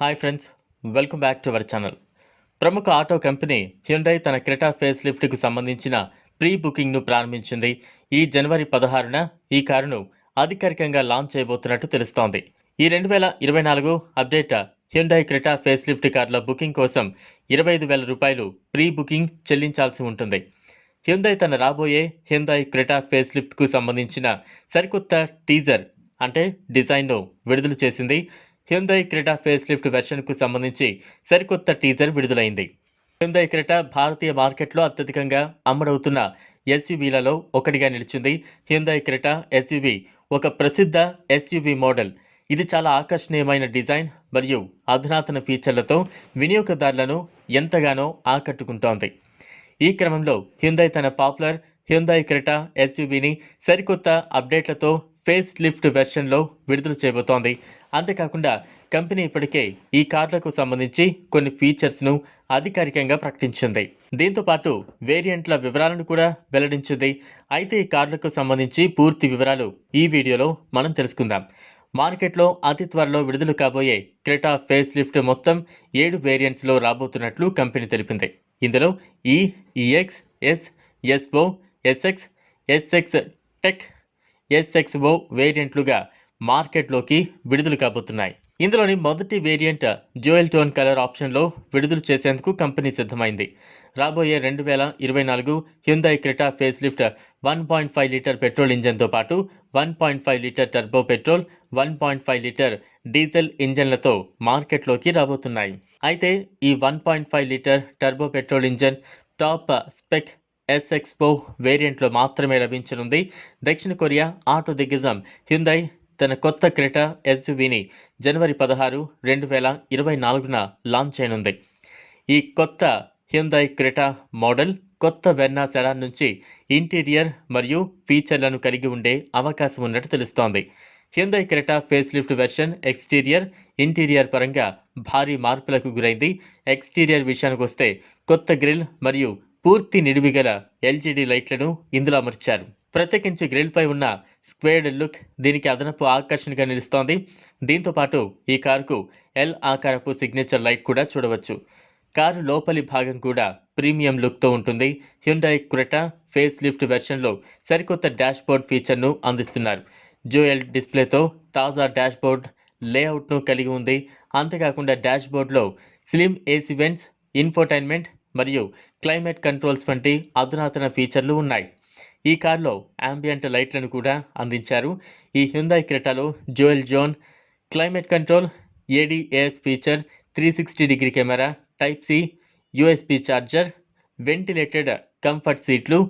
Hi friends, welcome back to our channel. ప్రముఖ auto company Hyundai తన Creta face లిఫ్ట్కు సంబంధించిన pre బుకింగ్ను ప్రారంభించింది. ఈ జనవరి 16న ఈ కారును అధికారికంగా లాంచ్ చేయబోతున్నట్టు తెలుస్తోంది. ఈ 2024 update Hyundai Creta face lift కార్ల బుకింగ్ కోసం 25,000 రూపాయలు ప్రీ బుకింగ్ చెల్లించాల్సి ఉంటుంది. హ్యుండై తన రాబోయే హ్యుండై క్రెటా ఫేస్ లిఫ్ట్కు సంబంధించిన సరికొత్త టీజర్ అంటే డిజైన్ను విడుదల చేసింది. హ్యుండై క్రెటా ఫేస్ లిఫ్ట్ వెర్షన్కు సంబంధించి సరికొత్త టీజర్ విడుదలైంది. హ్యుండై క్రెటా భారతీయ మార్కెట్లో అత్యధికంగా అమ్ముడవుతున్న ఎస్యూవీలలో ఒకటిగా నిలిచింది. హ్యుండై క్రెటా ఎస్యూవీ ఒక ప్రసిద్ధ ఎస్యూవీ మోడల్. ఇది చాలా ఆకర్షణీయమైన డిజైన్ మరియు అధునాతన ఫీచర్లతో వినియోగదారులను ఎంతగానో ఆకట్టుకుంటోంది. ఈ క్రమంలో హ్యుండై తన పాపులర్ హ్యుండై క్రెటా ఎస్యూవీని సరికొత్త అప్డేట్లతో ఫేస్ లిఫ్ట్ వెర్షన్లో విడుదల చేయబోతోంది. అంతేకాకుండా కంపెనీ ఇప్పటికే ఈ కార్లకు సంబంధించి కొన్ని ఫీచర్స్ను అధికారికంగా ప్రకటించింది. దీంతోపాటు వేరియంట్ల వివరాలను కూడా వెల్లడించింది. అయితే ఈ కార్లకు సంబంధించి పూర్తి వివరాలు ఈ వీడియోలో మనం తెలుసుకుందాం. మార్కెట్లో అతి త్వరలో విడుదల కాబోయే క్రెటా ఫేస్ లిఫ్ట్ మొత్తం 7 వేరియంట్స్లో రాబోతున్నట్లు కంపెనీ తెలిపింది. ఇందులో ఈ, EX, S, SO, SX, SX tech, SXO వేరియంట్లుగా మార్కెట్లోకి విడుదల కాబోతున్నాయి. ఇందులోని మొదటి వేరియంట్ డ్యూయల్ టోన్ కలర్ ఆప్షన్లో విడుదల చేసేందుకు కంపెనీ సిద్ధమైంది. రాబోయే 2024 Hyundai Creta facelift 1.5 litre petrol ఇంజన్తో పాటు 1.5 litre turbo petrol, 1.5 litre diesel ఇంజన్లతో మార్కెట్లోకి రాబోతున్నాయి. అయితే ఈ 1.5 litre turbo petrol engine top spec SXO వేరియంట్లో మాత్రమే లభించనుంది. దక్షిణ కొరియా ఆటో దిగ్గజం హ్యుండై తన కొత్త క్రెటా ఎస్యూవీని జనవరి 16, 2024న లాంచ్ చేయనుంది. ఈ కొత్త హ్యుండై క్రెటా మోడల్ కొత్త వెర్నా సెడాన్ నుంచి ఇంటీరియర్ మరియు ఫీచర్లను కలిగి ఉండే అవకాశం ఉన్నట్టు తెలుస్తోంది. Hyundai Creta face lift version exterior, interior పరంగా భారీ మార్పులకు గురైంది. ఎక్స్టీరియర్ విషయానికి వస్తే కొత్త గ్రిల్ మరియు పూర్తి నిడివిగల LCD లైట్లను ఇందులో అమర్చారు. ప్రత్యేకించి గ్రిల్పై ఉన్న స్క్వేర్డ్ లుక్ దీనికి అదనపు ఆకర్షణగా నిలుస్తోంది. దీంతోపాటు ఈ కారుకు L ఆకారపు సిగ్నేచర్ లైట్ కూడా చూడవచ్చు. కారు లోపలి భాగం కూడా ప్రీమియం లుక్తో ఉంటుంది. హ్యుండై క్రెటా ఫేస్ లిఫ్ట్ వెర్షన్లో సరికొత్త డాష్ బోర్డ్ ఫీచర్ను అందిస్తున్నారు. డ్యూయల్ డిస్ప్లేతో తాజా డాష్ బోర్డ్ లేఅవుట్ను కలిగి ఉంది. అంతేకాకుండా డాష్ బోర్డ్లో స్లిమ్ AC వెంట్స్, ఇన్ఫోటైన్మెంట్ మరియు క్లైమేట్ కంట్రోల్స్ వంటి అధునాతన ఫీచర్లు ఉన్నాయి. ఈ కారులో యాంబియంట్ లైట్లను కూడా అందించారు. ఈ హ్యుండై క్రెటాలో dual zone climate control, ADAS feature, 360 degree camera, Type-C USB charger, ventilated comfort సీట్లు,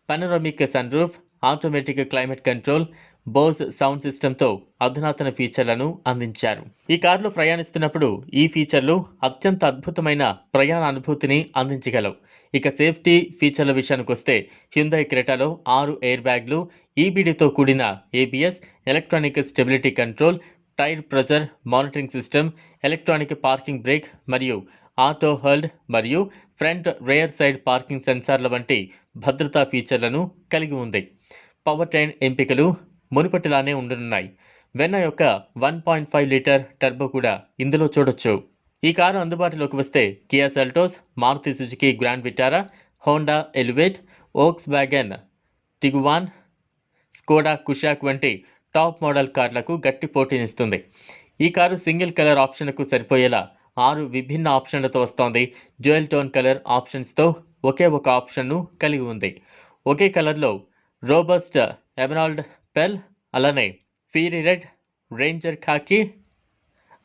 panoramic sunroof, automatic climate control, Bose sound సిస్టంతో అధునాతన ఫీచర్లను అందించారు. ఈ కారులో ప్రయాణిస్తున్నప్పుడు ఈ ఫీచర్లు అత్యంత అద్భుతమైన ప్రయాణ అనుభూతిని అందించగలవు. ఇక సేఫ్టీ ఫీచర్ల విషయానికి వస్తే హ్యుండై క్రెటాలో 6 ఎయిర్ బ్యాగ్లు, EBDతో కూడిన ABS, electronic stability control, tyre pressure monitoring system, electronic parking brake మరియు ఆటో హోల్డ్ మరియు ఫ్రంట్ రేర్ సైడ్ పార్కింగ్ సెన్సార్ల వంటి భద్రతా ఫీచర్లను కలిగి ఉంది. పవర్ ట్రైన్ ఎంపికలు మునుపటిలానే ఉండనున్నాయి. వెన్న యొక్క 1.5 లీటర్ టర్బో కూడా ఇందులో చూడొచ్చు. ఈ కారు అందుబాటులోకి వస్తే Kia Seltos, Maruti Suzuki Grand Vitara, Honda Elevate, Volkswagen Tiguan, Skoda Kushaq వంటి టాప్ మోడల్ కార్లకు గట్టి పోటీనిస్తుంది. ఈ కారు సింగిల్ కలర్ ఆప్షన్కు సరిపోయేలా 6 విభిన్న ఆప్షన్లతో వస్తోంది. డ్యూయల్ టోన్ కలర్ ఆప్షన్స్తో ఒకే ఒక ఆప్షన్ను కలిగి ఉంది. ఒకే కలర్లో రోబస్ట్ ఎమరాల్డ్ పెల్, అలానే fiery red, ranger khaki,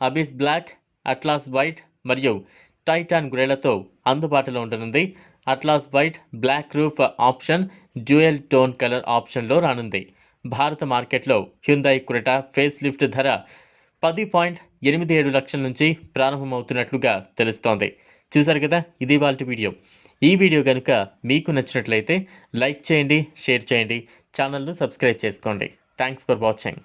abyss black, atlas white మరియు టైటాన్ గ్రేలతో అందుబాటులో ఉండనుంది. Atlas white black roof option dual tone colour ఆప్షన్లో రానుంది. భారత మార్కెట్లో హ్యుండై క్రెటా ఫేస్ లిఫ్ట్ ధర 10.87 లక్షల నుంచి ప్రారంభమవుతున్నట్లుగా తెలుస్తోంది. చూసారు కదా, ఇది ఇవాల్టి వీడియో. ఈ వీడియో కనుక మీకు నచ్చినట్లయితే లైక్ చేయండి, షేర్ చేయండి, ఛానల్ను సబ్స్క్రైబ్ చేసుకోండి. Thanks for watching.